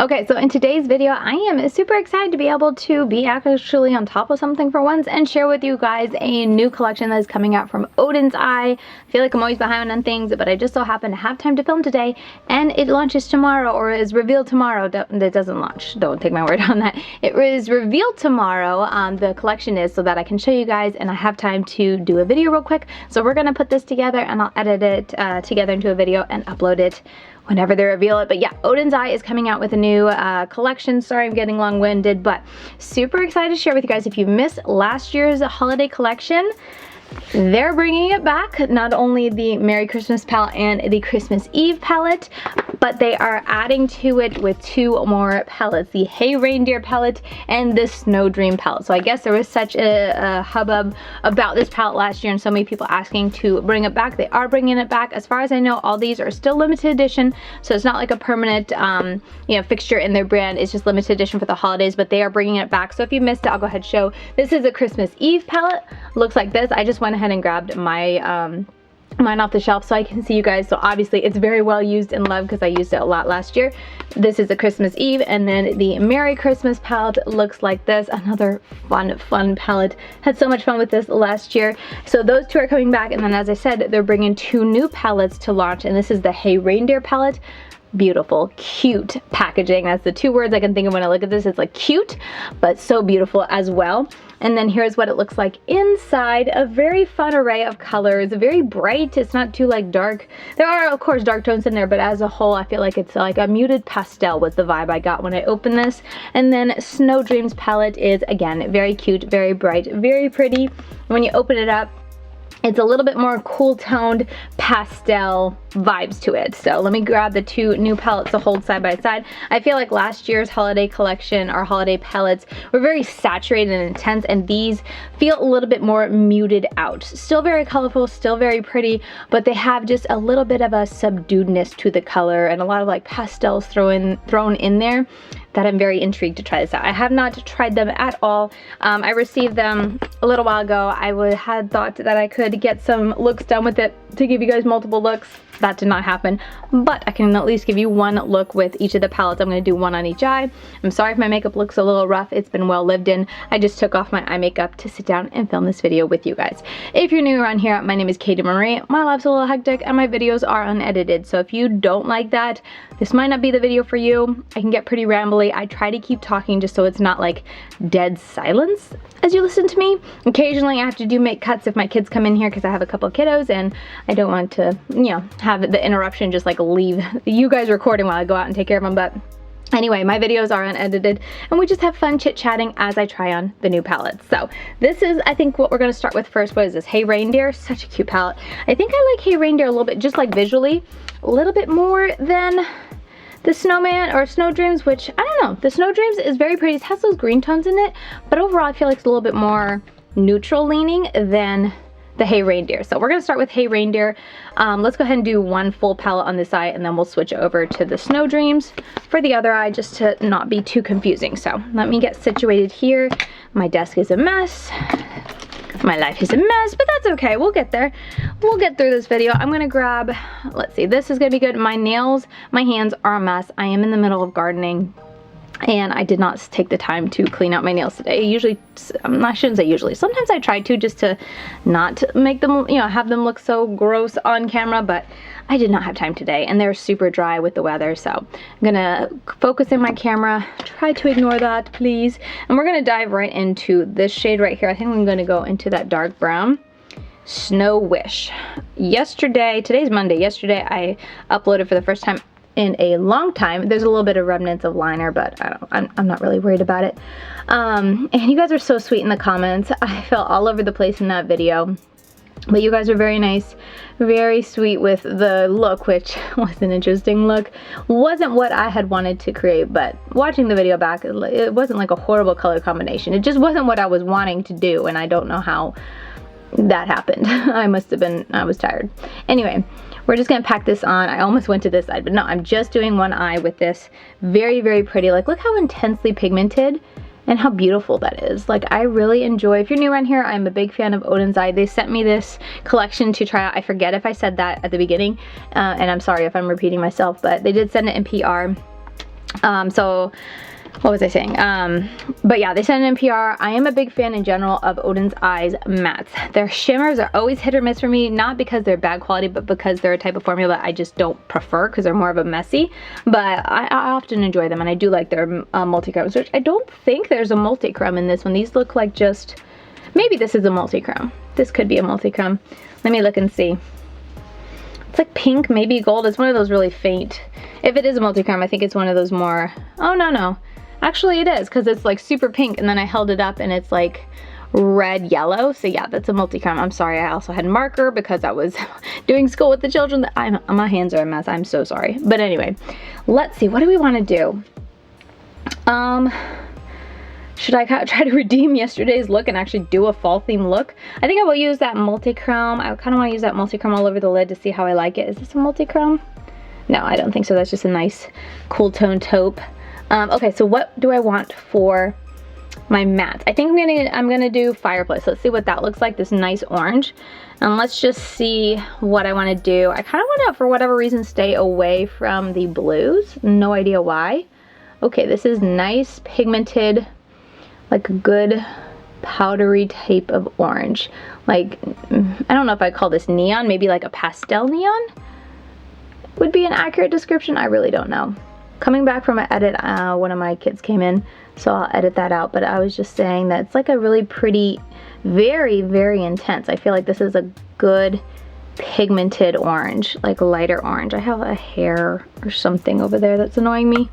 Okay, so in today's video, I am super excited to be able to be actually on top of something for once and share with you guys a new collection that is coming out from Odin's Eye. I feel like I'm always behind on things, but I just so happen to have time to film today, and it launches tomorrow, or is revealed tomorrow. It doesn't launch, don't take my word on that. It is revealed tomorrow, the collection is, so that I can show you guys, and I have time to do a video real quick. So we're gonna put this together, and I'll edit it together into a video and upload it whenever they reveal it. But yeah, Odin's Eye is coming out with a new collection. Sorry, I'm getting long-winded, but super excited to share with you guys. If you missed last year's holiday collection, they're bringing it back. Not only the Merry Christmas palette and the Christmas Eve palette, but they are adding to it with two more palettes, the Hey Reindeer palette and the Snow Dream palette. So I guess there was such a hubbub about this palette last year and so many people asking to bring it back. They are bringing it back. As far as I know, all these are still limited edition, so it's not like a permanent you know, fixture in their brand. It's just limited edition for the holidays, but they are bringing it back. So if you missed it, I'll go ahead and show. This is a Christmas Eve palette. Looks like this. I just went ahead and grabbed my mine off the shelf so I can see you guys. So obviously it's very well used and loved because I used it a lot last year. This is a Christmas Eve, and then the Merry Christmas palette looks like this. Another fun palette. Had so much fun with this last year. So those two are coming back, and then as I said, they're bringing two new palettes to launch, and this is the Hey Reindeer palette. Beautiful, cute packaging. That's the two words I can think of when I look at this. It's like cute, but so beautiful as well. And then here's what it looks like inside. A very fun array of colors, very bright. It's not too like dark. There are of course dark tones in there, but as a whole I feel like it's like a muted pastel was the vibe I got when I opened this. And then Snow Dreams palette is again very cute, very bright, very pretty. When you open it up, it's a little bit more cool toned pastel vibes to it. So let me grab the two new palettes to hold side by side. I feel like last year's holiday collection, our holiday palettes, were very saturated and intense, and these feel a little bit more muted out. Still very colorful, still very pretty, but they have just a little bit of a subduedness to the color and a lot of like pastels thrown in there, that I'm very intrigued to try this out. I have not tried them at all. I received them a little while ago. I had thought that I could get some looks done with it to give you guys multiple looks. That did not happen, but I can at least give you one look with each of the palettes. I'm going to do one on each eye. I'm sorry if my makeup looks a little rough. It's been well lived in. I just took off my eye makeup to sit down and film this video with you guys. If you're new around here, my name is Katie Marie. My life's a little hectic and my videos are unedited, so if you don't like that, this might not be the video for you. I can get pretty rambly. I try to keep talking just so it's not like dead silence as you listen to me. Occasionally I have to make cuts if my kids come in here because I have a couple of kiddos and I don't want to, you know, have the interruption just like leave you guys recording while I go out and take care of them. But anyway, my videos are unedited and we just have fun chit-chatting as I try on the new palettes. So this is, I think, what we're going to start with first. What is this? Hey Reindeer. Such a cute palette. I think I like Hey Reindeer a little bit, just like visually, a little bit more than the Snowman or Snow Dreams, which I don't know. The Snow Dreams is very pretty. It has those green tones in it, but overall I feel like it's a little bit more neutral leaning than the Hey Reindeer. So we're going to start with Hey Reindeer. Let's go ahead and do one full palette on this eye, and then we'll switch over to the Snow Dreams for the other eye, just to not be too confusing. So let me get situated here. My desk is a mess. My life is a mess, but that's okay. We'll get there. We'll get through this video. I'm gonna grab, let's see, this is gonna be good. My nails, my hands are a mess. I am in the middle of gardening, and I did not take the time to clean out my nails today. Usually, I shouldn't say usually, sometimes I try to, just to not make them, you know, have them look so gross on camera, but I did not have time today, and they're super dry with the weather, so I'm gonna focus in my camera, try to ignore that, please. And we're gonna dive right into this shade right here. I think I'm gonna go into that dark brown. Snow Wish. Yesterday, today's Monday, yesterday I uploaded for the first time in a long time. There's a little bit of remnants of liner, but I'm not really worried about it. And you guys are so sweet in the comments. I felt all over the place in that video, but you guys are very nice, very sweet with the look, which was an interesting look. Wasn't what I had wanted to create, but watching the video back, it wasn't like a horrible color combination. It just wasn't what I was wanting to do, and I don't know how that happened. I was tired. Anyway, we're just gonna pack this on. I almost went to this side, but no, I'm just doing one eye with this. Very, very pretty. Like, look how intensely pigmented and how beautiful that is. Like, I really enjoy, if you're new around here, I'm a big fan of Odin's Eye. They sent me this collection to try out. I forget if I said that at the beginning, and I'm sorry if I'm repeating myself, but they did send it in PR. So what was I saying? But yeah, they sent an NPR. I am a big fan in general of Odin's Eyes mattes. Their shimmers are always hit or miss for me, not because they're bad quality, but because they're a type of formula I just don't prefer because they're more of a messy. But I often enjoy them, and I do like their multi-chromes, which I don't think there's a multi-chrome in this one. These look like just, maybe this is a multi-chrome. This could be a multi-chrome. Let me look and see. It's like pink, maybe gold. It's one of those really faint. If it is a multi-chrome, I think it's one of those more, oh no. Actually it is, because it's like super pink, and then I held it up and it's like red yellow. So yeah, that's a multi-chrome. I'm sorry, I also had marker because I was doing school with the children. My hands are a mess, I'm so sorry. But anyway, let's see, what do we want to do? Should I try to redeem yesterday's look and actually do a fall theme look? I think I will use that multi-chrome. I kind of want to use that multi-chrome all over the lid to see how I like it. Is this a multi-chrome? No, I don't think so. That's just a nice cool tone taupe. Okay, so what do I want for my matte? I think I'm gonna do Fireplace. Let's see what that looks like, this nice orange. And let's just see what I want to do. I kind of want to, for whatever reason, stay away from the blues. No idea why. Okay, this is nice pigmented, like a good powdery type of orange. Like, I don't know if I call this neon, maybe like a pastel neon would be an accurate description. I really don't know. Coming back from an edit, one of my kids came in, so I'll edit that out, but I was just saying that it's like a really pretty, very, very intense. I feel like this is a good pigmented orange, like lighter orange. I have a hair or something over there that's annoying me.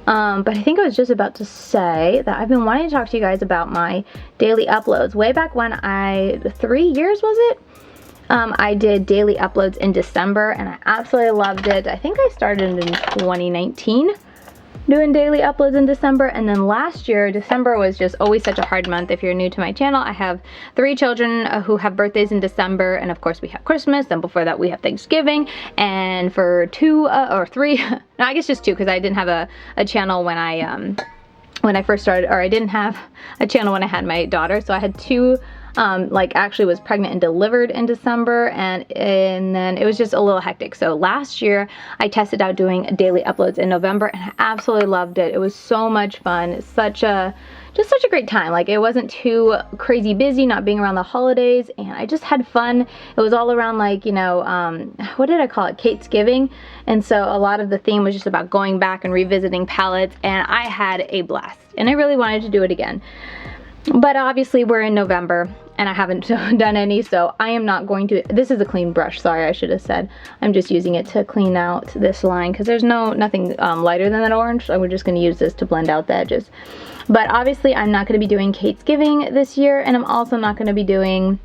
But I think I was just about to say that I've been wanting to talk to you guys about my daily uploads. Way back when 3 years was it? I did daily uploads in December, and I absolutely loved it. I think I started in 2019 doing daily uploads in December, and then last year, December was just always such a hard month. If you're new to my channel, I have 3 children who have birthdays in December, and of course we have Christmas, and before that we have Thanksgiving, and for 2 or 3, no, I guess just 2, because I didn't have a channel when I first started, or I didn't have a channel when I had my daughter, so I had 2, like actually was pregnant and delivered in December, and then it was just a little hectic. So last year I tested out doing daily uploads in November, and I absolutely loved it. It was so much fun. It's just such a great time. Like, it wasn't too crazy busy, not being around the holidays, and I just had fun. It was all around, like, you know, what did I call it? Kate's Giving. And so a lot of the theme was just about going back and revisiting palettes, and I had a blast, and I really wanted to do it again. But obviously we're in November and I haven't done any, so I am not going to. This is a clean brush, sorry, I should have said. I'm just using it to clean out this line because there's nothing lighter than that orange, so we're just going to use this to blend out the edges. But obviously I'm not going to be doing Kate's Giving this year, and I'm also not going to be doing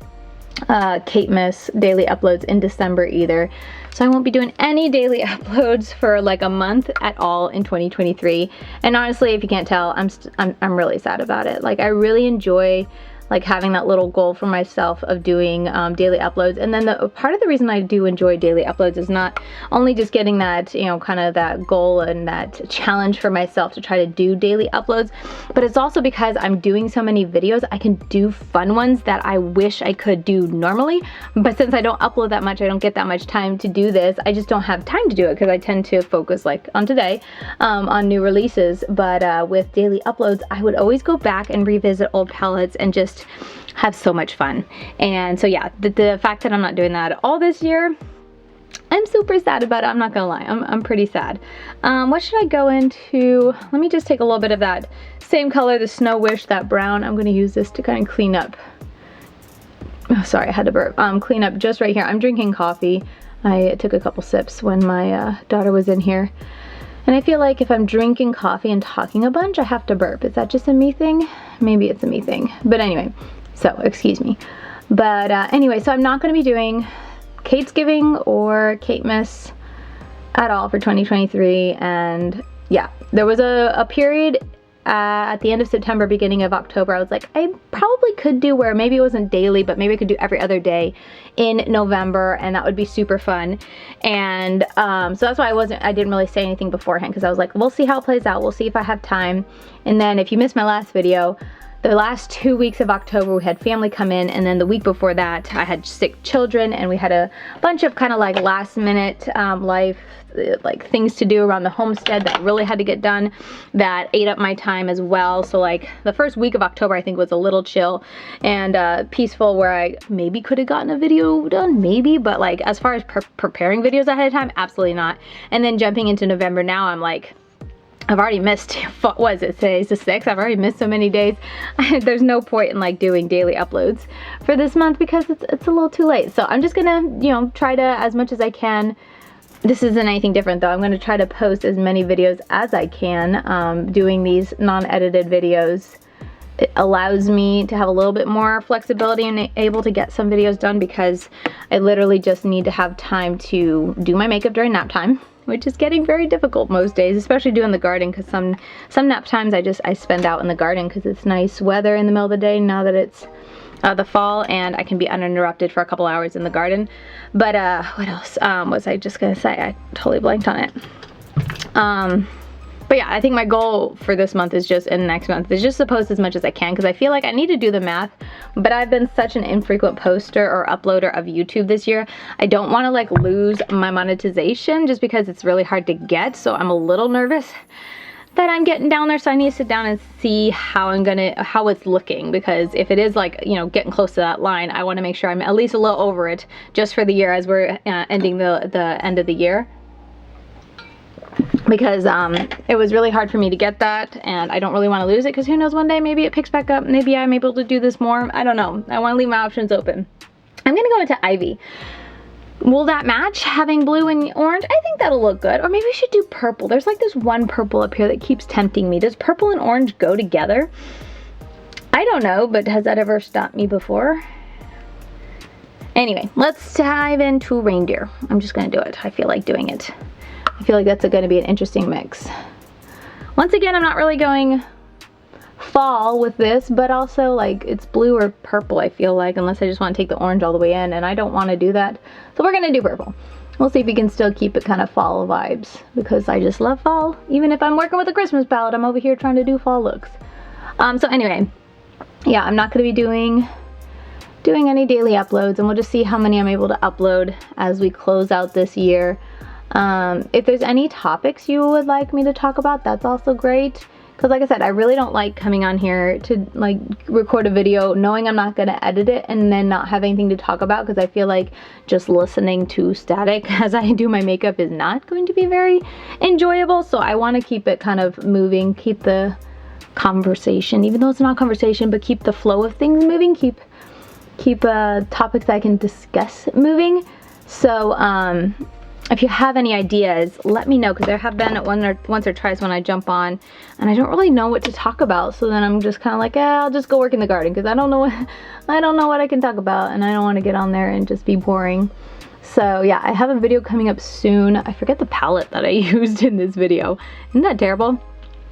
Kate Miss daily uploads in December either. So I won't be doing any daily uploads for like a month at all in 2023. And honestly, if you can't tell, I'm really sad about it. Like, I really enjoy like having that little goal for myself of doing daily uploads. And then the part of the reason I do enjoy daily uploads is not only just getting that, you know, kind of that goal and that challenge for myself to try to do daily uploads, but it's also because I'm doing so many videos, I can do fun ones that I wish I could do normally. But since I don't upload that much, I don't get that much time to do this, I just don't have time to do it because I tend to focus, like on today, on new releases. But with daily uploads, I would always go back and revisit old palettes and just have so much fun. And so yeah, the fact that I'm not doing that at all this year, I'm super sad about it. I'm not gonna lie, I'm pretty sad. What should I go into? Let me just take a little bit of that same color, the Snow Wish, that brown. I'm gonna use this to kind of clean up. Oh, sorry, I had to burp. Clean up just right here. I'm drinking coffee. I took a couple sips when my daughter was in here. And I feel like if I'm drinking coffee and talking a bunch, I have to burp. Is that just a me thing? Maybe it's a me thing. But anyway, so excuse me. But anyway, so I'm not going to be doing Kate's Giving or Kate Miss at all for 2023. And yeah, there was a period at the end of September, beginning of October, I was like, I probably could do where maybe it wasn't daily, but maybe I could do every other day in November, and that would be super fun. And so that's why I didn't really say anything beforehand, because I was like, we'll see how it plays out. We'll see if I have time. And then if you missed my last video, the last 2 weeks of October we had family come in, and then the week before that I had sick children, and we had a bunch of kind of like last minute life like things to do around the homestead that really had to get done that ate up my time as well. So like the first week of October I think was a little chill and peaceful, where I maybe could have gotten a video done, maybe, but like as far as preparing videos ahead of time, absolutely not. And then jumping into November now, I'm like, I've already missed, what was it, today's the 6th, I've already missed so many days. There's no point in like doing daily uploads for this month because it's a little too late. So I'm just gonna, you know, try to, as much as I can. This isn't anything different though. I'm gonna try to post as many videos as I can. Doing these non-edited videos, it allows me to have a little bit more flexibility and able to get some videos done, because I literally just need to have time to do my makeup during nap time, which is getting very difficult most days, especially doing the garden, because some nap times I spend out in the garden because it's nice weather in the middle of the day now that it's the fall, and I can be uninterrupted for a couple hours in the garden. But what else was I just gonna say? I totally blanked on it. But yeah, I think my goal for this month is just, and next month, is just to post as much as I can, because I feel like I need to do the math, but I've been such an infrequent poster or uploader of YouTube this year. I don't want to like lose my monetization just because it's really hard to get, so I'm a little nervous that I'm getting down there. So I need to sit down and see how it's looking, because if it is like, you know, getting close to that line, I want to make sure I'm at least a little over it just for the year as we're ending the end of the year. Because it was really hard for me to get that, and I don't really want to lose it, because who knows, one day maybe it picks back up, maybe I'm able to do this more. I don't know. I want to leave my options open. I'm gonna go into ivy. Will that match, having blue and orange? I think that'll look good. Or maybe we should do purple. There's like this one purple up here that keeps tempting me. Does purple and orange go together? I don't know, but has that ever stopped me before? Anyway, let's dive into reindeer. I'm just gonna do it. I feel like doing it. I feel like that's going to be an interesting mix. Once again, I'm not really going fall with this, but also like it's blue or purple, I feel like, unless I just want to take the orange all the way in, and I don't want to do that. So we're going to do purple. We'll see if we can still keep it kind of fall vibes, because I just love fall. Even if I'm working with a Christmas palette, I'm over here trying to do fall looks. So anyway, yeah, I'm not going to be doing any daily uploads, and we'll just see how many I'm able to upload as we close out this year. If there's any topics you would like me to talk about, that's also great, because like I said, I really don't like coming on here to like record a video knowing I'm not going to edit it and then not have anything to talk about, because I feel like just listening to static as I do my makeup is not going to be very enjoyable. So I want to keep it kind of moving, keep the conversation, even though it's not conversation, but keep the flow of things moving, keep topics I can discuss moving. So if you have any ideas, let me know, because there have been once or twice when I jump on and I don't really know what to talk about. So then I'm just kind of like, I'll just go work in the garden, because I don't know what I can talk about, and I don't want to get on there and just be boring. So yeah, I have a video coming up soon. I forget the palette that I used in this video. Isn't that terrible?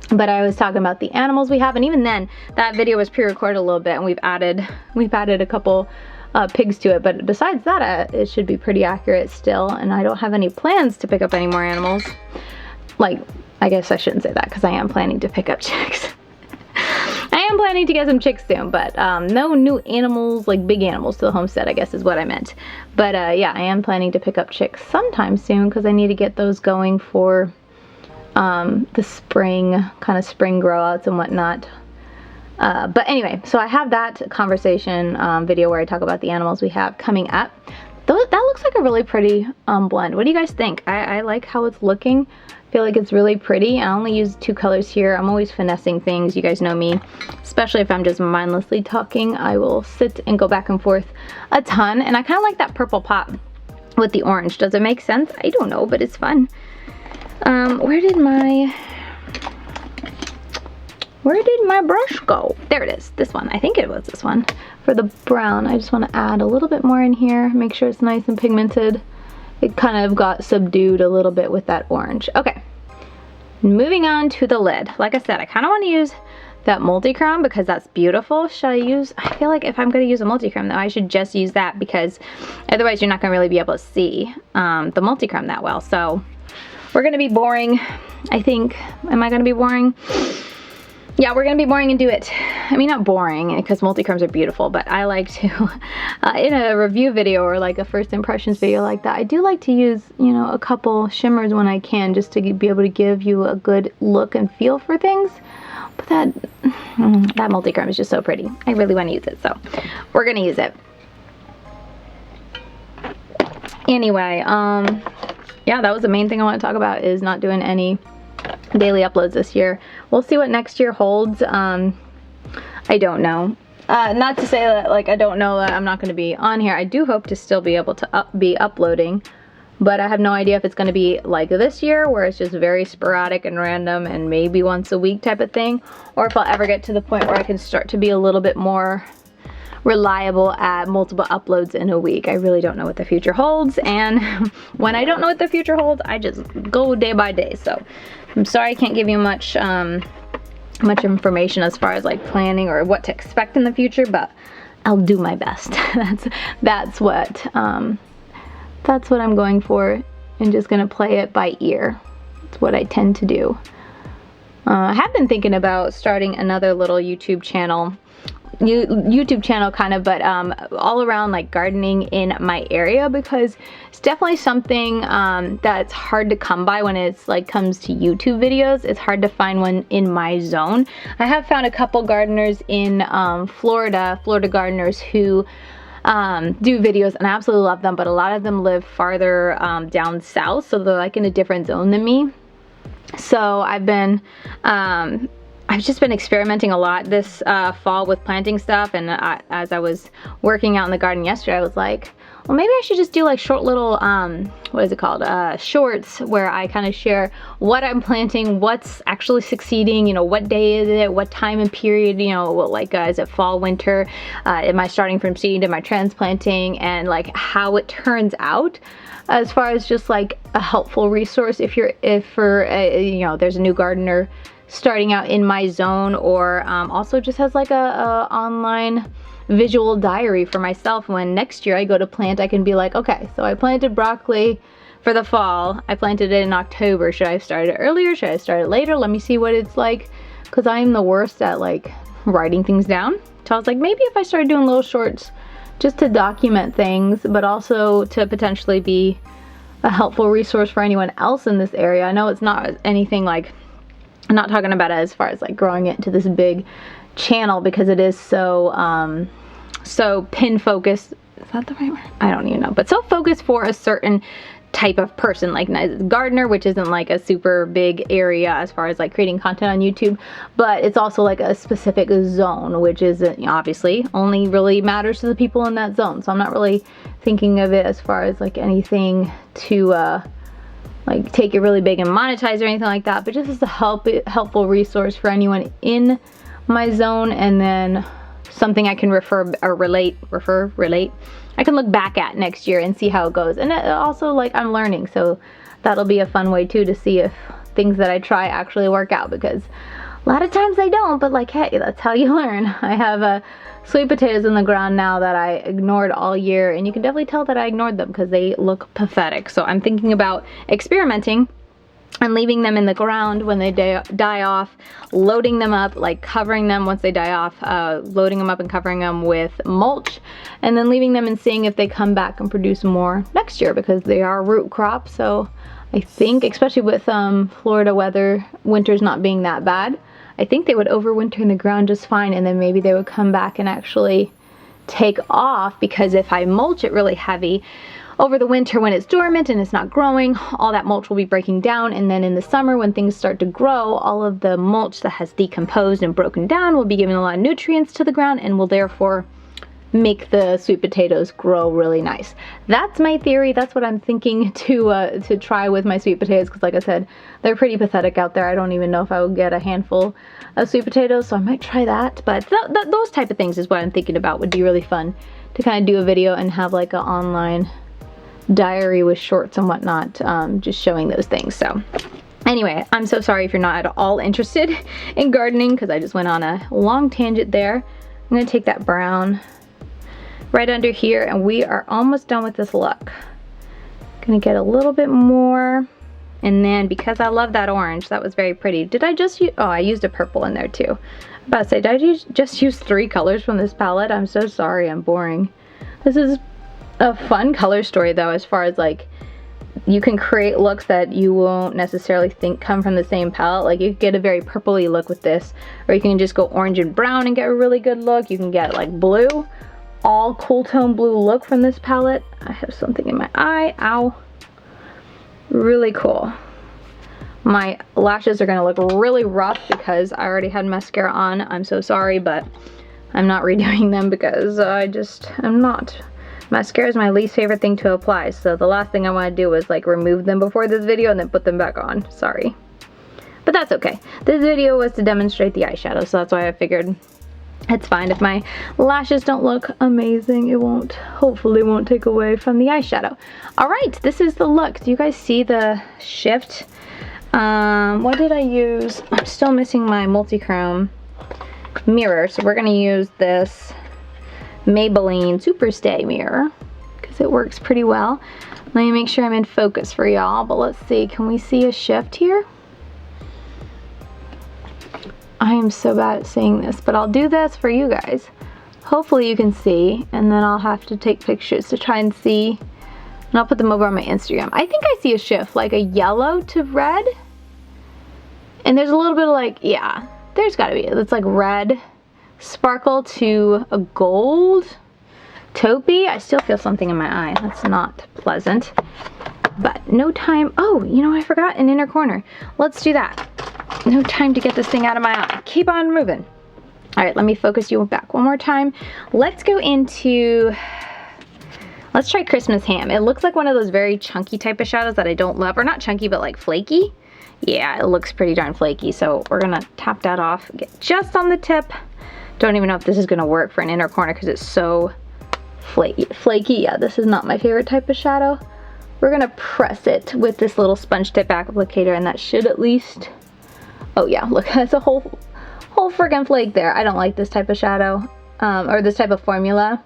But I was talking about the animals we have, and even then, that video was pre-recorded a little bit, and we've added a couple pigs to it, but besides that, it should be pretty accurate still, and I don't have any plans to pick up any more animals. Like, I guess I shouldn't say that, because I am planning to pick up chicks. I am planning to get some chicks soon, but no new animals, like big animals, to the homestead, I guess is what I meant. But yeah, I am planning to pick up chicks sometime soon, because I need to get those going for the spring, kind of spring grow outs and whatnot. But anyway, so I have that conversation video where I talk about the animals we have coming up. That looks like a really pretty blend. What do you guys think? I like how it's looking. I feel like it's really pretty. I only use 2 colors here. I'm always finessing things. You guys know me. Especially if I'm just mindlessly talking, I will sit and go back and forth a ton. And I kind of like that purple pop with the orange. Does it make sense? I don't know, but it's fun. Where did my brush go? There it is. This one. I think it was this one. For the brown, I just want to add a little bit more in here. Make sure it's nice and pigmented. It kind of got subdued a little bit with that orange. Okay. Moving on to the lid. Like I said, I kind of want to use that multi-chrome because that's beautiful. Should I use, I feel like if I'm going to use a multi-chrome though, I should just use that, because otherwise you're not going to really be able to see the multi-chrome that well. So we're going to be boring, I think. Am I going to be boring? yeah, we're gonna be boring and do it. I mean, not boring, because multi-chromes are beautiful, but I like to, in a review video or like a first impressions video like that, I do like to use, you know, a couple shimmers when I can, just to be able to give you a good look and feel for things. But that multi-chrome is just so pretty. I really want to use it, so we're gonna use it. Anyway, yeah, that was the main thing I want to talk about, is not doing any daily uploads this year. We'll see what next year holds. I don't know. Not to say that, like, I don't know that I'm not going to be on here. I do hope to still be able to be uploading, but I have no idea if it's going to be like this year, where it's just very sporadic and random and maybe once a week type of thing, or if I'll ever get to the point where I can start to be a little bit more reliable at multiple uploads in a week. I really don't know what the future holds, and when I don't know what the future holds, I just go day by day. So I'm sorry I can't give you much much information as far as like planning or what to expect in the future, but I'll do my best. that's what I'm going for, and just gonna play it by ear. It's what I tend to do. I have been thinking about starting another little YouTube channel kind of, but all around like gardening in my area, because it's definitely something that's hard to come by when it's like comes to YouTube videos. It's hard to find one in my zone. I have found a couple gardeners in Florida gardeners who do videos, and I absolutely love them, but a lot of them live farther down south, so they're like in a different zone than me. So I've just been experimenting a lot this fall with planting stuff, and as I was working out in the garden yesterday, I was like, well, maybe I should just do like short little, what is it called, shorts, where I kind of share what I'm planting, what's actually succeeding, you know, what day is it, what time and period, you know, like is it fall, winter, am I starting from seed, am I transplanting, and like how it turns out, as far as just like a helpful resource if you know, there's a new gardener starting out in my zone, or also just has like a online visual diary for myself. When next year I go to plant, I can be like, okay, so I planted broccoli for the fall, I planted it in October, should I have started it earlier, should I have started later, let me see what it's like, because I'm the worst at like writing things down. So I was like, maybe if I started doing little shorts just to document things, but also to potentially be a helpful resource for anyone else in this area. I know it's not anything like, I'm not talking about it as far as like growing it into this big channel, because it is so so pin focused. Is that the right word? I don't even know, but so focused for a certain type of person, like gardener, which isn't like a super big area as far as like creating content on YouTube, but it's also like a specific zone, which is, you know, obviously only really matters to the people in that zone. So I'm not really thinking of it as far as like anything to like take it really big and monetize or anything like that, but just as a helpful resource for anyone in my zone, and then something I can relate. I can look back at next year and see how it goes. And also, like, I'm learning, so that'll be a fun way too to see if things that I try actually work out, because a lot of times they don't, but like, hey, that's how you learn. I have sweet potatoes in the ground now that I ignored all year, and you can definitely tell that I ignored them because they look pathetic. So I'm thinking about experimenting and leaving them in the ground when they die off, loading them up, like covering them once they die off, loading them up and covering them with mulch, and then leaving them and seeing if they come back and produce more next year, because they are root crops. So I think, especially with Florida weather, winter's not being that bad, I think they would overwinter in the ground just fine, and then maybe they would come back and actually take off, because if I mulch it really heavy over the winter when it's dormant and it's not growing, all that mulch will be breaking down, and then in the summer when things start to grow, all of the mulch that has decomposed and broken down will be giving a lot of nutrients to the ground and will therefore make the sweet potatoes grow really nice. That's my theory. That's what I'm thinking to try with my sweet potatoes, because like I said, they're pretty pathetic out there. I don't even know if I would get a handful of sweet potatoes, so I might try that. But those type of things is what I'm thinking about. Would be really fun to kind of do a video and have like an online diary with shorts and whatnot, just showing those things. So anyway, I'm so sorry if you're not at all interested in gardening, because I just went on a long tangent there. I'm gonna take that brown right under here, and we are almost done with this look. Gonna get a little bit more And then because I love that orange, that was very pretty. Did I just use, oh, I used a purple in there too. I'm about to say, did I just use 3 colors from this palette? I'm so sorry, I'm boring. This is a fun color story though, as far as like, you can create looks that you won't necessarily think come from the same palette. Like you could get a very purpley look with this, or you can just go orange and brown and get a really good look. You can get like blue, all cool tone blue look from this palette. I have something in my eye, ow. Really cool. My lashes are gonna look really rough because I already had mascara on. I'm so sorry, but I'm not redoing them because I'm not. Mascara is my least favorite thing to apply, so the last thing I want to do is like remove them before this video and then put them back on. Sorry. But that's okay. This video was to demonstrate the eyeshadow, so that's why I figured it's fine if my lashes don't look amazing. It won't, hopefully won't take away from the eyeshadow. Alright, this is the look. Do you guys see the shift? What did I use? I'm still missing my multi-chrome mirror, so we're going to use this Maybelline Superstay mirror because it works pretty well. Let me make sure I'm in focus for y'all, but let's see, can we see a shift here? I am so bad at seeing this, but I'll do this for you guys. Hopefully you can see, and then I'll have to take pictures to try and see, and I'll put them over on my Instagram. I think I see a shift, like a yellow to red, and there's a little bit of like, yeah, there's gotta be, it's like red sparkle to a gold taupey. I still feel something in my eye. That's not pleasant. But no time. Oh, you know, I forgot an inner corner. Let's do that. No time to get this thing out of my eye. Keep on moving. All right, let me focus you back one more time. Let's go into, let's try Christmas Ham. It looks like one of those very chunky type of shadows that I don't love, or not chunky, but like flaky. Yeah, it looks pretty darn flaky. So we're gonna tap that off, get just on the tip. Don't even know if this is gonna work for an inner corner because it's so flaky. Yeah, this is not my favorite type of shadow. We're gonna press it with this little sponge tip applicator, and that should at least, oh yeah, look, that's a whole friggin' flake there. I don't like this type of shadow, or this type of formula,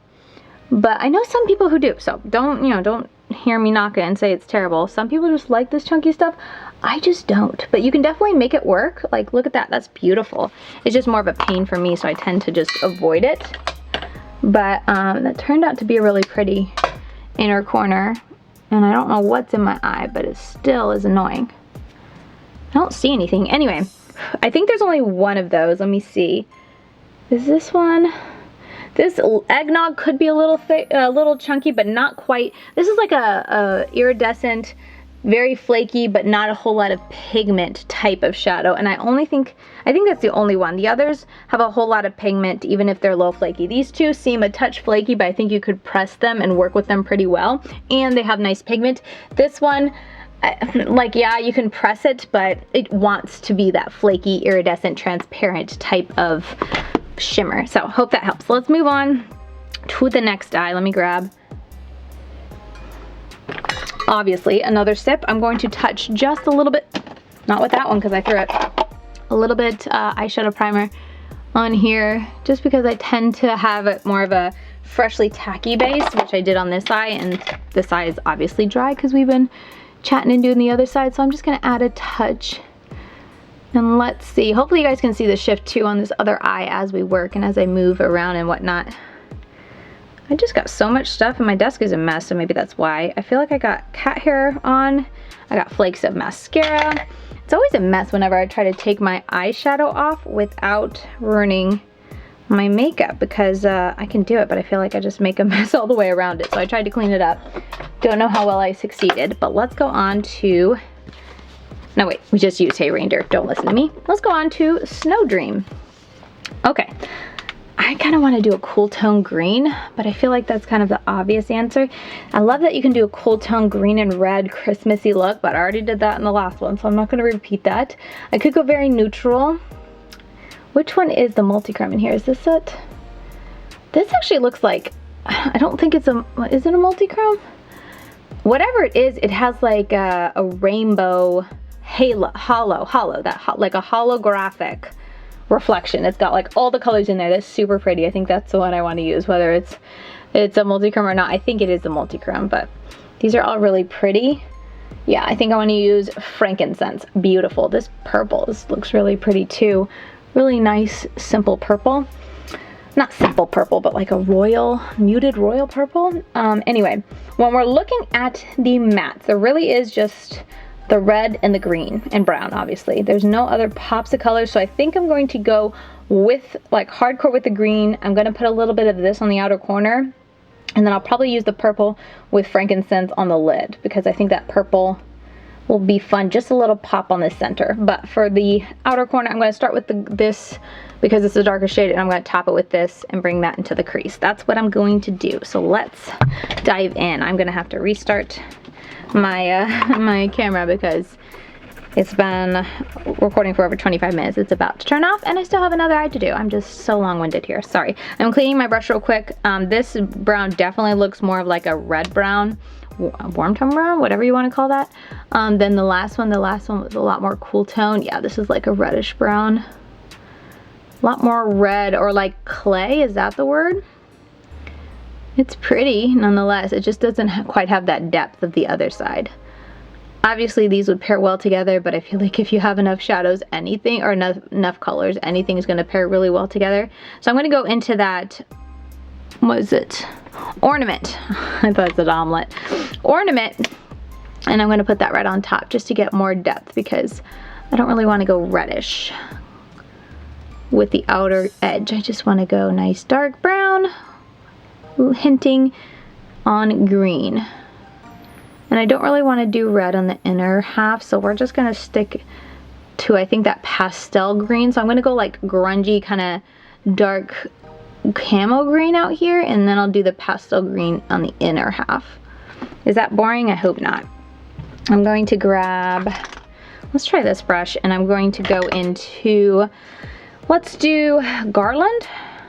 but I know some people who do, so don't, you know, don't hear me knock it and say it's terrible. Some people just like this chunky stuff. I just don't, but you can definitely make it work. Like, look at that, that's beautiful. It's just more of a pain for me, so I tend to just avoid it. But that turned out to be a really pretty inner corner, and I don't know what's in my eye, but it still is annoying. I don't see anything. Anyway, I think there's only one of those. Let me see. Is this one? This eggnog could be a little chunky, but not quite. This is like a iridescent, very flaky, but not a whole lot of pigment type of shadow. And I think that's the only one. The others have a whole lot of pigment, even if they're low flaky. These two seem a touch flaky, but I think you could press them and work with them pretty well. And they have nice pigment. This one, like, yeah, you can press it, but it wants to be that flaky, iridescent, transparent type of shimmer. So hope that helps. Let's move on to the next eye. Let me grab, obviously, another sip. I'm going to touch just a little bit, not with that one because I threw it, a little bit eyeshadow primer on here, just because I tend to have more of a freshly tacky base, which I did on this eye, and this eye is obviously dry because we've been chatting and doing the other side, so I'm just gonna add a touch. And let's see, hopefully you guys can see the shift too on this other eye as we work and as I move around and whatnot. I just got so much stuff and my desk is a mess, so maybe that's why. I feel like I got cat hair on. I got flakes of mascara. It's always a mess whenever I try to take my eyeshadow off without ruining my makeup, because I can do it, but I feel like I just make a mess all the way around it. So I tried to clean it up. Don't know how well I succeeded, but let's go on to, no wait, we just used Hey Reindeer, don't listen to me. Let's go on to Snow Dream. Okay, I kind of want to do a cool tone green, but I feel like that's kind of the obvious answer. I love that you can do a cool tone green and red Christmassy look, but I already did that in the last one, so I'm not going to repeat that. I could go very neutral. Which one is the multi-chrome in here? Is this it? This actually looks like, I don't think it's a, is it a multi-chrome? Whatever it is, it has like a rainbow halo, like a holographic reflection. It's got like all the colors in there. That's super pretty. I think that's the one I want to use, whether it's a multi-chrome or not. I think it is a multi-chrome, but these are all really pretty. Yeah, I think I want to use frankincense. Beautiful. This purple, this looks really pretty too. Really nice, simple purple. Not simple purple, but like a royal, muted royal purple. Anyway, when we're looking at the mattes, there really is just the red and the green and brown, obviously. There's no other pops of colors, so I think I'm going to go with like hardcore with the green. I'm going to put a little bit of this on the outer corner, and then I'll probably use the purple with frankincense on the lid, because I think that purple will be fun, just a little pop on the center. But for the outer corner, I'm going to start with this, because it's a darker shade, and I'm going to top it with this and bring that into the crease. That's what I'm going to do. So let's dive in. I'm going to have to restart my my camera because it's been recording for over 25 minutes. It's about to turn off, and I still have another eye to do. I'm just so long-winded here. Sorry. I'm cleaning my brush real quick. This brown definitely looks more of like a red brown, warm tone brown, whatever you want to call that. Then the last one was a lot more cool tone. Yeah, this is like a reddish brown. A lot more red, or like clay, is that the word? It's pretty nonetheless. It just doesn't quite have that depth of the other side. Obviously these would pair well together, but I feel like if you have enough shadows, anything, or enough colors, anything is going to pair really well together. So I'm going to go into that, what is it? Ornament. I thought it said omelet. Ornament. And I'm going to put that right on top just to get more depth, because I don't really want to go reddish with the outer edge. I just want to go nice dark brown, hinting on green. And I don't really want to do red on the inner half, so we're just going to stick to, I think, that pastel green. So I'm going to go like grungy, kind of dark camo green out here, and then I'll do the pastel green on the inner half. Is that boring? I hope not. I'm going to grab, let's try this brush, and I'm going to go into, let's do Garland.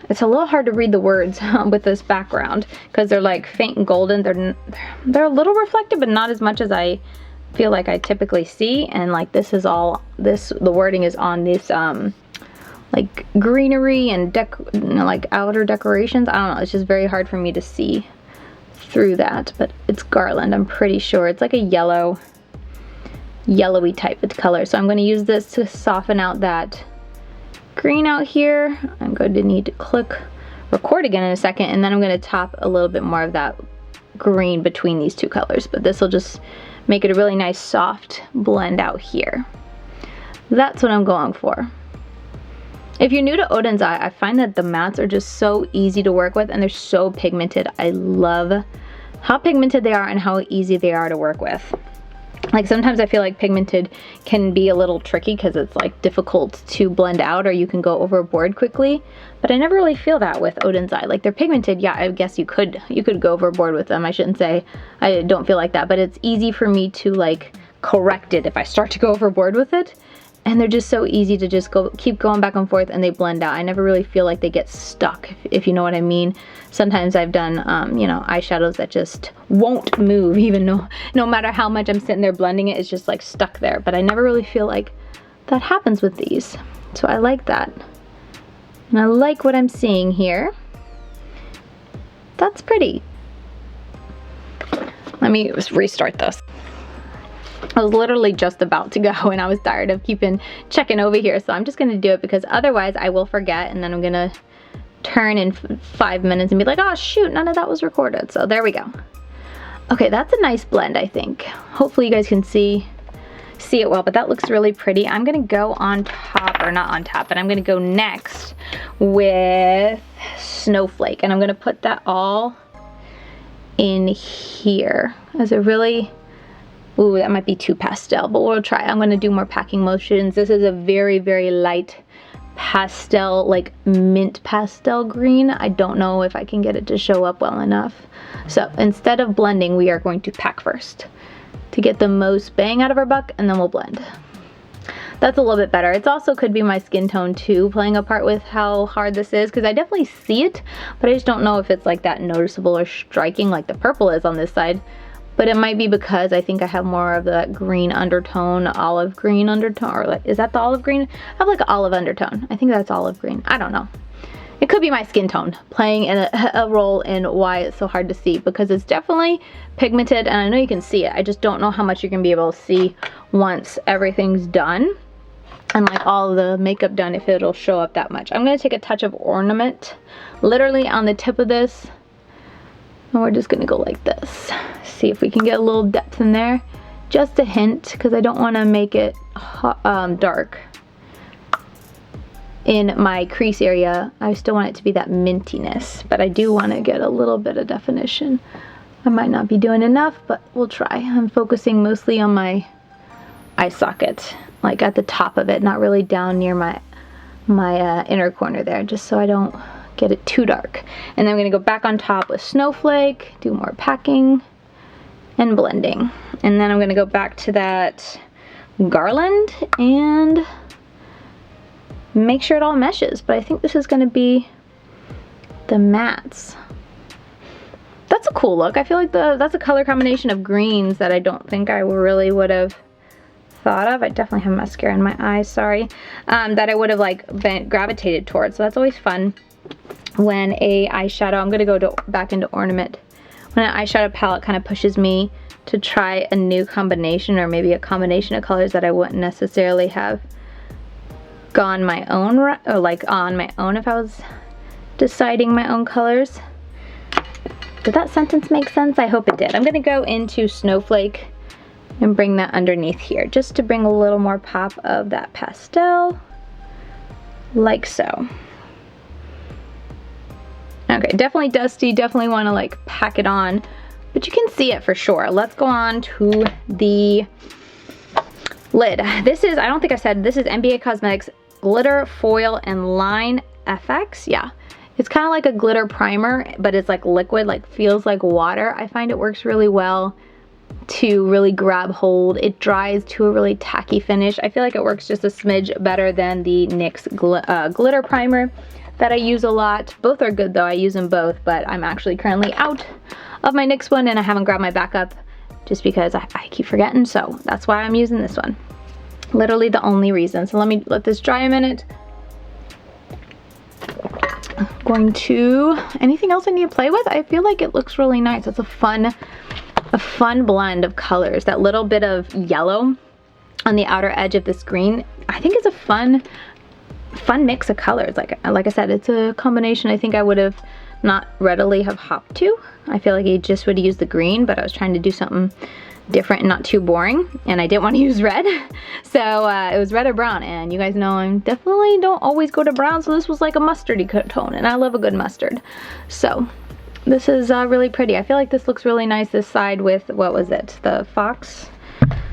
It's a little hard to read the words with this background because they're like faint golden. They're a little reflective, but not as much as I feel like I typically see. And like this is all, the wording is on this like greenery and like outer decorations. I don't know, it's just very hard for me to see through that, but it's Garland, I'm pretty sure. It's like a yellowy type of color. So I'm going to use this to soften out that green out here. I'm going to need to click record again in a second, and then I'm going to top a little bit more of that green between these two colors, but this will just make it a really nice soft blend out here. That's what I'm going for. If you're new to Odin's Eye, I find that the mattes are just so easy to work with, and they're so pigmented. I love how pigmented they are and how easy they are to work with. Like sometimes I feel like pigmented can be a little tricky because it's like difficult to blend out, or you can go overboard quickly, but I never really feel that with Odin's Eye. Like they're pigmented, yeah, I guess you could go overboard with them. I shouldn't say I don't feel like that, but it's easy for me to like correct it if I start to go overboard with it. And they're just so easy to just keep going back and forth, and they blend out. I never really feel like they get stuck, if you know what I mean. Sometimes I've done, you know, eyeshadows that just won't move, even no matter how much I'm sitting there blending it, it's just like stuck there. But I never really feel like that happens with these. So I like that. And I like what I'm seeing here. That's pretty. Let me restart this. I was literally just about to go, and I was tired of checking over here, so I'm just gonna do it because otherwise I will forget, and then I'm gonna turn in 5 minutes and be like, oh shoot, none of that was recorded. So there we go. Okay, that's a nice blend, I think. Hopefully you guys can see it well, but that looks really pretty. I'm gonna go on top, or not on top, but I'm gonna go next with Snowflake, and I'm gonna put that all in here as a really, ooh, that might be too pastel, but we'll try. I'm going to do more packing motions. This is a very, very light pastel, like mint pastel green. I don't know if I can get it to show up well enough. So instead of blending, we are going to pack first to get the most bang out of our buck, and then we'll blend. That's a little bit better. It also could be my skin tone too, playing a part with how hard this is, because I definitely see it, but I just don't know if it's like that noticeable or striking like the purple is on this side. But it might be because I think I have more of that green undertone, olive green undertone, or like, is that the olive green? I have like an olive undertone. I think that's olive green. I don't know. it could be my skin tone playing a role in why it's so hard to see, because it's definitely pigmented, and I know you can see it. I just don't know how much you're gonna be able to see once everything's done and like all the makeup done, if it'll show up that much. I'm gonna take a touch of ornament literally on the tip of this, and we're just gonna go like this. See if we can get a little depth in there. Just a hint, because I don't want to make it dark in my crease area. I still want it to be that mintiness, but I do want to get a little bit of definition. I might not be doing enough, but we'll try. I'm focusing mostly on my eye socket, like at the top of it, not really down near my inner corner there, just so I don't get it too dark. And then I'm going to go back on top with Snowflake, do more packing and blending. And then I'm going to go back to that garland and make sure it all meshes. But I think this is going to be the mattes. That's a cool look. I feel like that's a color combination of greens that I don't think I really would have thought of. I definitely have mascara in my eyes, sorry. That I would have like been gravitated towards. So that's always fun when a eyeshadow, I'm going to go back into ornament. When an eyeshadow palette kind of pushes me to try a new combination, or maybe a combination of colors that I wouldn't necessarily have gone my own, or like on my own if I was deciding my own colors. Did that sentence make sense? I hope it did. I'm gonna go into Snowflake and bring that underneath here, just to bring a little more pop of that pastel, like so. Okay, definitely dusty, definitely want to like pack it on, but you can see it for sure. Let's go on to the lid. This is, I don't think I said, this is NBA Cosmetics Glitter Foil and Line FX. Yeah, it's kind of like a glitter primer, but it's like liquid, like feels like water. I find it works really well to really grab hold. It dries to a really tacky finish. I feel like it works just a smidge better than the NYX glitter primer that I use a lot. Both are good though, I use them both, but I'm actually currently out of my NYX one and I haven't grabbed my backup just because I keep forgetting, so that's why I'm using this one. Literally the only reason. So let me let this dry a minute. I'm going to, anything else I need to play with? I feel like it looks really nice. It's a fun blend of colors. That little bit of yellow on the outer edge of this green, I think it's a fun mix of colors. Like I said, it's a combination I think I would have not readily have hopped to. I feel like I just would use the green, but I was trying to do something different and not too boring, and I didn't want to use red, so it was red or brown, and you guys know I definitely don't always go to brown, so this was like a mustardy tone, and I love a good mustard. So this is really pretty. I feel like this looks really nice this side with, what was it, the fox?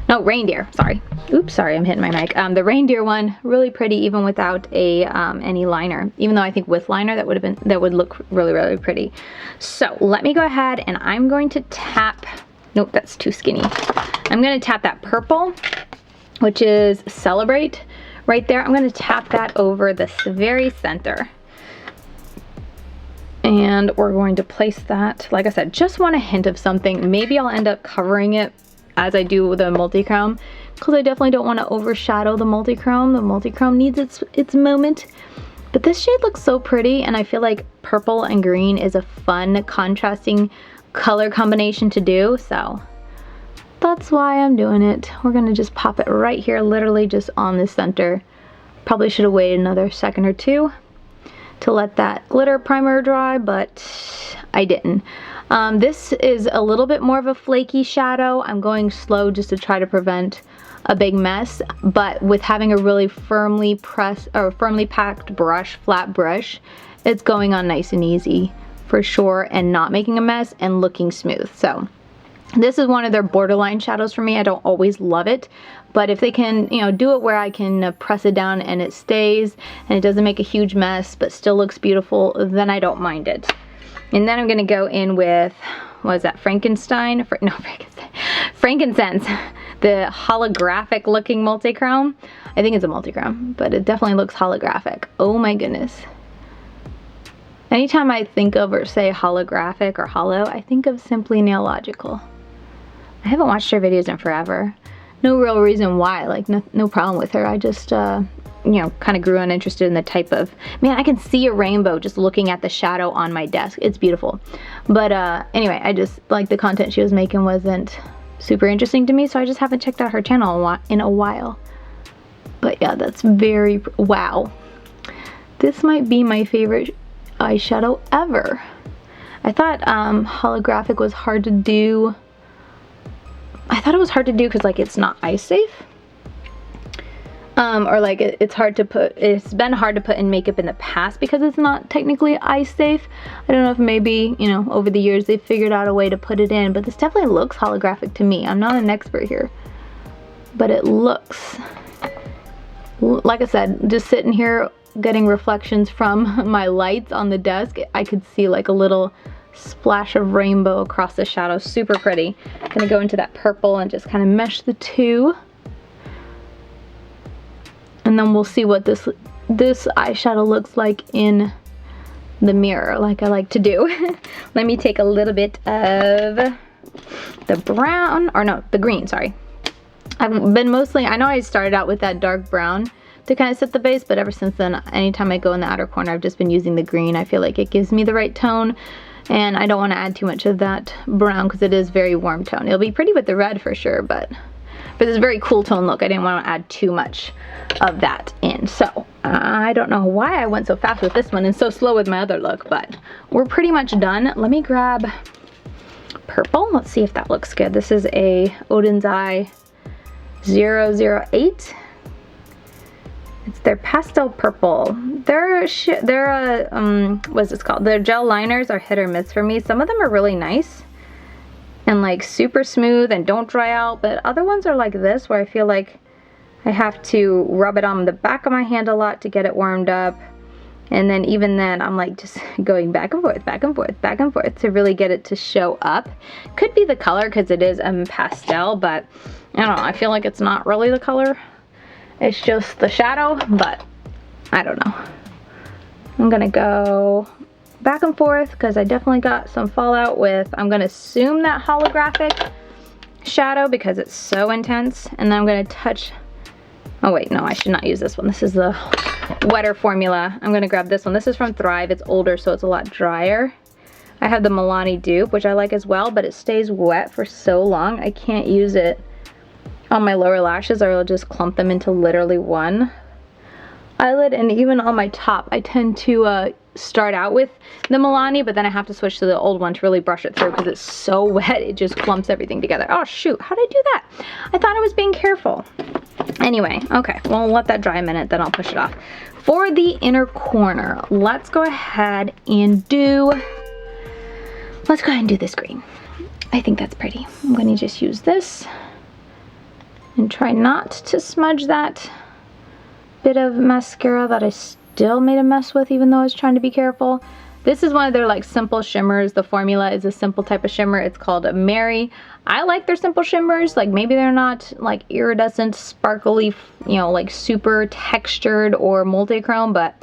No, reindeer, sorry. Oops, sorry, I'm hitting my mic. The reindeer one, really pretty even without a any liner. Even though I think with liner that would look really, really pretty. So let me go ahead and I'm going to tap, nope, that's too skinny. I'm gonna tap that purple, which is Celebrate, right there. I'm gonna tap that over the very center. And we're going to place that, like I said, just want a hint of something. Maybe I'll end up covering it as I do with the multi-chrome, because I definitely don't want to overshadow the multi-chrome. The multi-chrome needs its moment. But this shade looks so pretty, and I feel like purple and green is a fun contrasting color combination to do, so that's why I'm doing it. We're gonna just pop it right here, literally just on the center. Probably should have waited another second or two to let that glitter primer dry, but I didn't. This is a little bit more of a flaky shadow. I'm going slow just to try to prevent a big mess, but with having a really firmly packed brush, flat brush, it's going on nice and easy for sure, and not making a mess and looking smooth. So this is one of their borderline shadows for me. I don't always love it, but if they can, you know, do it where I can press it down and it stays and it doesn't make a huge mess but still looks beautiful, then I don't mind it. And then I'm gonna go in with, what is that, Frankenstein? No, Frankincense. The holographic looking multi-chrome. I think it's a multi-chrome, but it definitely looks holographic. Oh my goodness. Anytime I think of or say holographic or hollow, I think of Simply Nailogical. I haven't watched her videos in forever. No real reason why, like no problem with her. I just you know, kind of grew uninterested in the type of, man, I can see a rainbow just looking at the shadow on my desk. It's beautiful. But anyway, I just, like, the content she was making wasn't super interesting to me, so I just haven't checked out her channel in a while. But yeah, that's very, wow. This might be my favorite eyeshadow ever. I thought holographic was hard to do. I thought it was hard to do because, like, it's not eye safe. Or like it's hard to put, it's been hard to put in makeup in the past because it's not technically eye safe. I don't know if maybe, you know, over the years they've figured out a way to put it in, but this definitely looks holographic to me. I'm not an expert here, but it looks, like I said, just sitting here getting reflections from my lights on the desk, I could see like a little splash of rainbow across the shadow. Super pretty. I'm gonna go into that purple and just kind of mesh the two. And then we'll see what this eyeshadow looks like in the mirror, like I like to do. Let me take a little bit of the brown, or no, the green, sorry. I've been mostly, I know I started out with that dark brown to kind of set the base, but ever since then, anytime I go in the outer corner, I've just been using the green. I feel like it gives me the right tone, and I don't want to add too much of that brown because it is very warm tone. It'll be pretty with the red for sure, but for this very cool tone look, I didn't want to add too much of that in. So I don't know why I went so fast with this one and so slow with my other look, but we're pretty much done. Let me grab purple. Let's see if that looks good. This is a Odin's Eye 008. It's their pastel purple. What's this called? Their gel liners are hit or miss for me. Some of them are really nice and like super smooth and don't dry out, but other ones are like this where I feel like I have to rub it on the back of my hand a lot to get it warmed up, and then even then I'm like just going back and forth, back and forth, back and forth to really get it to show up. Could be the color because it is pastel, but I don't know, I feel like it's not really the color, it's just the shadow, but I don't know. I'm gonna go back and forth because I definitely got some fallout with, I'm gonna assume that holographic shadow because it's so intense, and then I'm gonna touch, oh wait, no, I should not use this one. This is the wetter formula. I'm gonna grab this one. This is from Thrive. It's older, so it's a lot drier. I have the Milani dupe, which I like as well, but it stays wet for so long. I can't use it on my lower lashes or I'll just clump them into literally one eyelid, and even on my top, I tend to start out with the Milani, but then I have to switch to the old one to really brush it through because it's so wet, it just clumps everything together. Oh shoot, how did I do that? I thought I was being careful. Anyway, okay, well, let that dry a minute, then I'll push it off. For the inner corner, let's go ahead and do this green. I think that's pretty. I'm going to just use this and try not to smudge that bit of mascara that I still made a mess with, even though I was trying to be careful. This is one of their like simple shimmers. The formula is a simple type of shimmer. It's called a Mary. I like their simple shimmers. Like maybe they're not like iridescent, sparkly, you know, like super textured or multi-chrome, but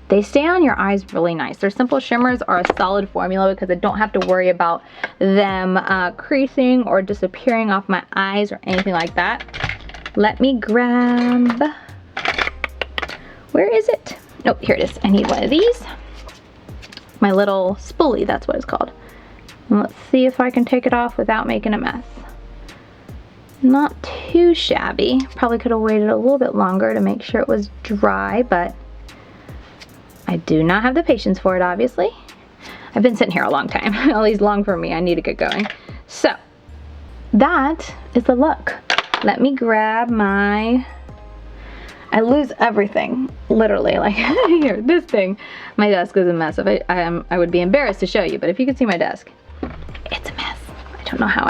they stay on your eyes really nice. Their simple shimmers are a solid formula because I don't have to worry about them creasing or disappearing off my eyes or anything like that. Let me grab, where is it? Oh, here it is. I need one of these. My little spoolie, that's what it's called. And let's see if I can take it off without making a mess. Not too shabby. Probably could have waited a little bit longer to make sure it was dry, but I do not have the patience for it, obviously. I've been sitting here a long time, at least long for me. I need to get going. So that is the look. Let me grab my, I lose everything, literally, like here, this thing. My desk is a mess. If I would be embarrassed to show you, but if you could see my desk, it's a mess. I don't know how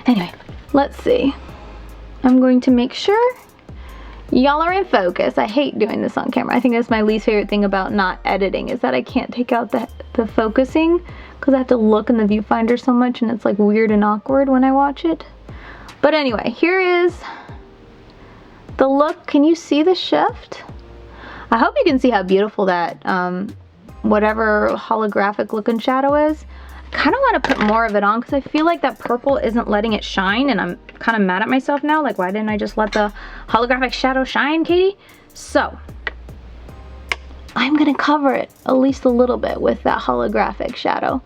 anyway, let's see. I'm going to make sure y'all are in focus. I hate doing this on camera. I think that's my least favorite thing about not editing, is that I can't take out the focusing because I have to look in the viewfinder so much and it's like weird and awkward when I watch it. But anyway, here is the look. Can you see the shift? I hope you can see how beautiful that whatever holographic looking shadow is. I kind of want to put more of it on because I feel like that purple isn't letting it shine, and I'm kind of mad at myself now. Like, why didn't I just let the holographic shadow shine, Katie? So I'm gonna cover it at least a little bit with that holographic shadow.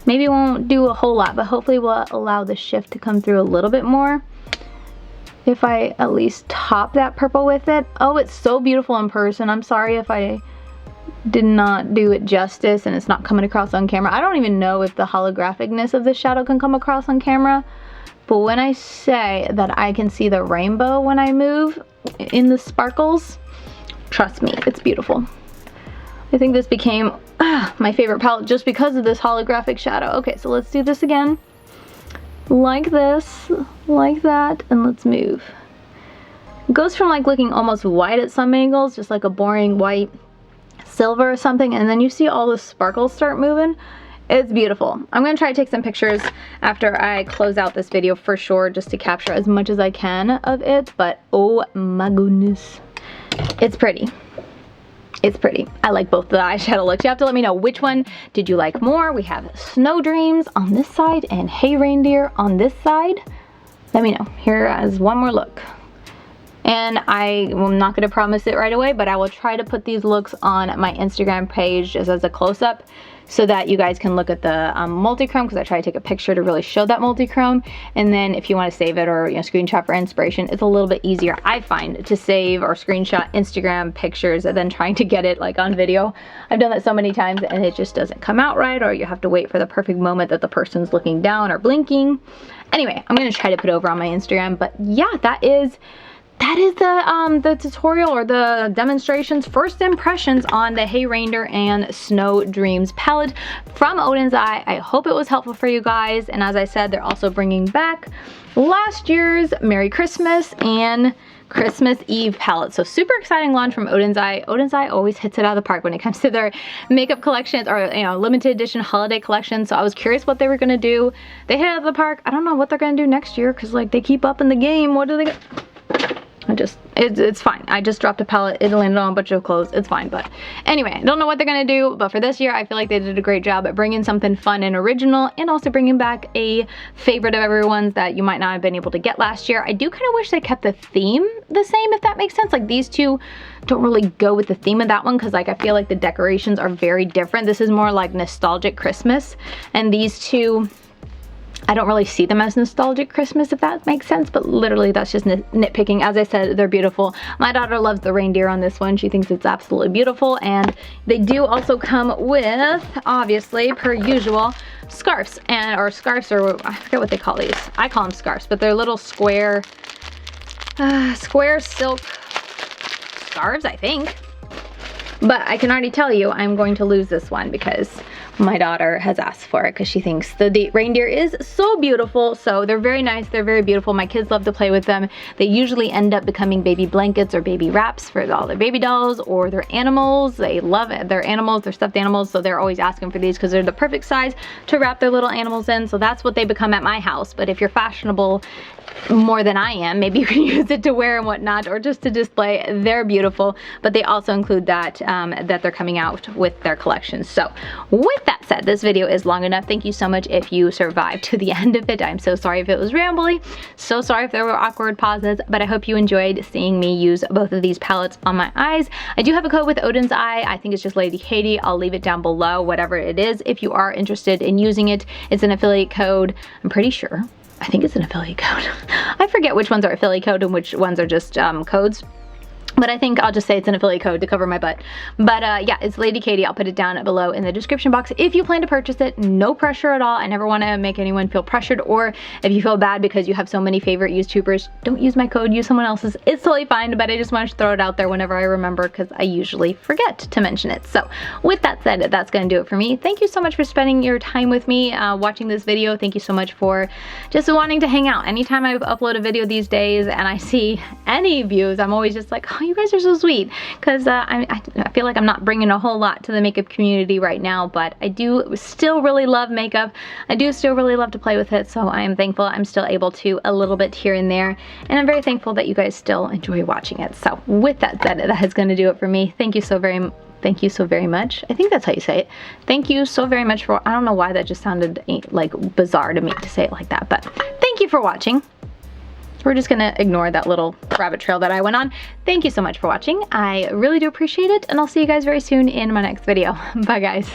Maybe it won't do a whole lot, but hopefully will allow the shift to come through a little bit more. If I at least top that purple with it. Oh, it's so beautiful in person. I'm sorry if I did not do it justice and it's not coming across on camera. I don't even know if the holographicness of the shadow can come across on camera. But when I say that I can see the rainbow when I move in the sparkles, trust me, it's beautiful. I think this became my favorite palette just because of this holographic shadow. Okay, so let's do this again. Like this, like that, and let's move. It goes from like looking almost white at some angles, just like a boring white silver or something, and then you see all the sparkles start moving. It's beautiful. I'm gonna try to take some pictures after I close out this video for sure, just to capture as much as I can of it, but oh my goodness, it's pretty. It's pretty. I like both the eyeshadow looks. You have to let me know which one did you like more. We have Snow Dreams on this side and Hey Reindeer on this side. Let me know. Here is one more look. And I'm not going to promise it right away, but I will try to put these looks on my Instagram page just as a close-up so that you guys can look at the multi-chrome, because I try to take a picture to really show that multi-chrome. And then if you want to save it or screenshot for inspiration, it's a little bit easier, I find, to save or screenshot Instagram pictures than trying to get it like on video. I've done that so many times and it just doesn't come out right, or you have to wait for the perfect moment that the person's looking down or blinking. Anyway, I'm going to try to put it over on my Instagram, but yeah, that is the tutorial or the demonstration's first impressions on the Hey Reindeer and Snow Dreams palette from Odin's Eye. I hope it was helpful for you guys, and as I said, they're also bringing back last year's Merry Christmas and Christmas Eve palette. So super exciting launch from Odin's Eye. Odin's Eye always hits it out of the park when it comes to their makeup collections or limited edition holiday collections. So I was curious what they were gonna do. They hit it out of the park. I don't know what they're gonna do next year, because like they keep up in the game. What do they it's fine. I just dropped a palette. It landed on a bunch of clothes. It's fine. But anyway, I don't know what they're gonna do, but for this year I feel like they did a great job at bringing something fun and original, and also bringing back a favorite of everyone's that you might not have been able to get last year. I do kind of wish they kept the theme the same, if that makes sense. Like these two don't really go with the theme of that one, because like I feel like the decorations are very different. This is more like nostalgic Christmas, and these two, I don't really see them as nostalgic Christmas, if that makes sense, but literally that's just nitpicking. As I said, they're beautiful. My daughter loves the reindeer on this one. She thinks it's absolutely beautiful, and they do also come with, obviously, per usual, scarves, or I forget what they call these. I call them scarves, but they're little square silk scarves, I think. But I can already tell you I'm going to lose this one because my daughter has asked for it, because she thinks the reindeer is so beautiful. So they're very nice, they're very beautiful. My kids love to play with them. They usually end up becoming baby blankets or baby wraps for all their baby dolls or their animals. They love it. Their animals, their stuffed animals, so they're always asking for these because they're the perfect size to wrap their little animals in. So that's what they become at my house. But if you're fashionable more than I am, maybe you can use it to wear and whatnot, or just to display. They're beautiful, but they also include that that they're coming out with their collection. So with that said, this video is long enough. Thank you so much if you survived to the end of it. I'm so sorry if it was rambly, so sorry if there were awkward pauses, but I hope you enjoyed seeing me use both of these palettes on my eyes. I do have a code with Odin's Eye. I think it's just Lady Katie. I'll leave it down below, whatever it is, if you are interested in using it. It's an affiliate code, I'm pretty sure. I think it's an affiliate code. I forget which ones are affiliate code and which ones are just codes. But I think I'll just say it's an affiliate code to cover my butt. But yeah, it's Lady Katie. I'll put it down below in the description box if you plan to purchase it. No pressure at all. I never want to make anyone feel pressured, or if you feel bad because you have so many favorite YouTubers, don't use my code, use someone else's. It's totally fine, but I just wanted to throw it out there whenever I remember, because I usually forget to mention it. So with that said, that's going to do it for me. Thank you so much for spending your time with me watching this video. Thank you so much for just wanting to hang out. Anytime I upload a video these days and I see any views, I'm always just like, oh, you guys are so sweet, because I feel like I'm not bringing a whole lot to the makeup community right now, but I do still really love makeup. I do still really love to play with it, so I am thankful I'm still able to a little bit here and there, and I'm very thankful that you guys still enjoy watching it. So with that said, that is going to do it for me. Thank you so very much. I think that's how you say it. Thank you so very much for, I don't know why that just sounded like bizarre to me to say it like that, but thank you for watching. we're just gonna ignore that little rabbit trail that I went on. Thank you so much for watching. I really do appreciate it, and I'll see you guys very soon in my next video. Bye, guys.